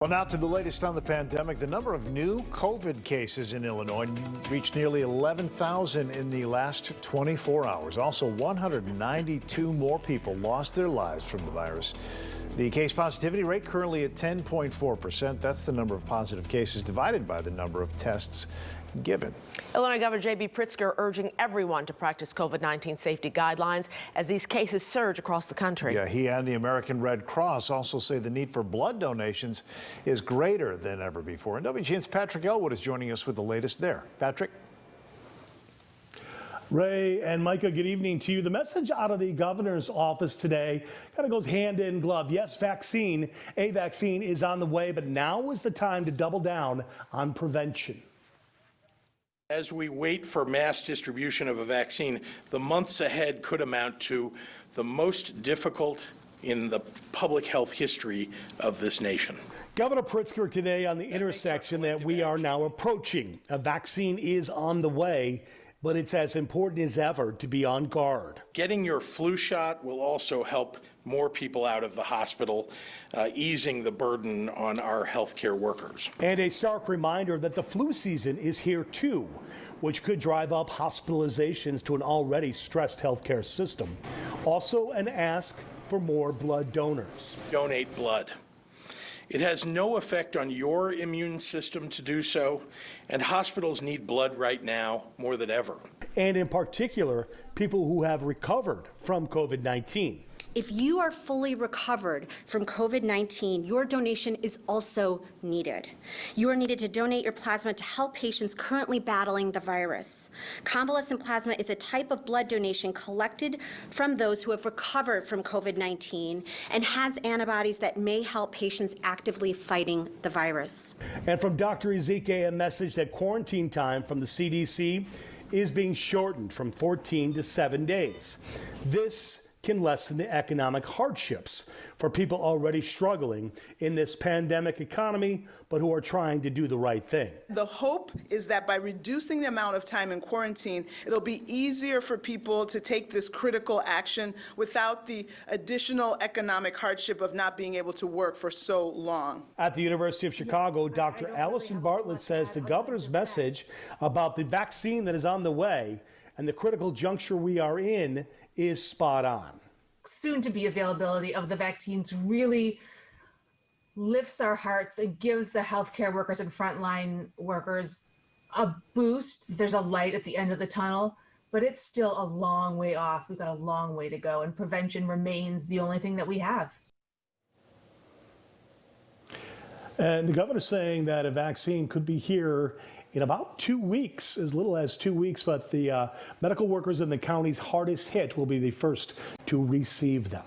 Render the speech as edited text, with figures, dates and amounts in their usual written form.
Well, now to the latest on the pandemic. The number of new COVID cases in Illinois reached nearly 11,000 in the last 24 hours. Also, 192 more people lost their lives from the virus. The case positivity rate currently at 10.4%. That's the number of positive cases divided by the number of tests given. Illinois Governor J.B. Pritzker urging everyone to practice COVID-19 safety guidelines as these cases surge across the country. Yeah, he and the American Red Cross also say the need for blood donations is greater than ever before. And WGN's Patrick Elwood is joining us with the latest there. Patrick? Ray and Micah, good evening to you. The message out of the governor's office today kind of goes hand in glove. Yes, a vaccine is on the way, but now is the time to double down on prevention. As we wait for mass distribution of a vaccine, the months ahead could amount to the most difficult in the public health history of this nation. Governor Pritzker today on the intersection that we are now approaching. A vaccine is on the way, but it's as important as ever to be on guard. Getting your flu shot will also help more people out of the hospital, easing the burden on our healthcare workers. And a stark reminder that the flu season is here too, which could drive up hospitalizations to an already stressed healthcare system. Also an ask for more blood donors. Donate blood. It has no effect on your immune system to do so, and hospitals need blood right now more than ever. And in particular, people who have recovered from COVID-19. If you are fully recovered from COVID-19, your donation is also needed. You are needed to donate your plasma to help patients currently battling the virus. Convalescent plasma is a type of blood donation collected from those who have recovered from COVID-19 and has antibodies that may help patients actively fighting the virus. And from Dr. Ezike, a message that quarantine time from the CDC is being shortened from 14 to 7 days. This can lessen the economic hardships for people already struggling in this pandemic economy, but who are trying to do the right thing. The hope is that by reducing the amount of time in quarantine, it'll be easier for people to take this critical action without the additional economic hardship of not being able to work for so long. At the University of Chicago, Dr. Allison Bartlett says the governor's message about the vaccine that is on the way and the critical juncture we are in is spot on. Soon to be availability of the vaccines really lifts our hearts. It gives the healthcare workers and frontline workers a boost. There's a light at the end of the tunnel, but it's still a long way off. We've got a long way to go, and prevention remains the only thing that we have. And the governor's saying that a vaccine could be here in about 2 weeks, as little as 2 weeks, but the medical workers in the counties hardest hit will be the first to receive them.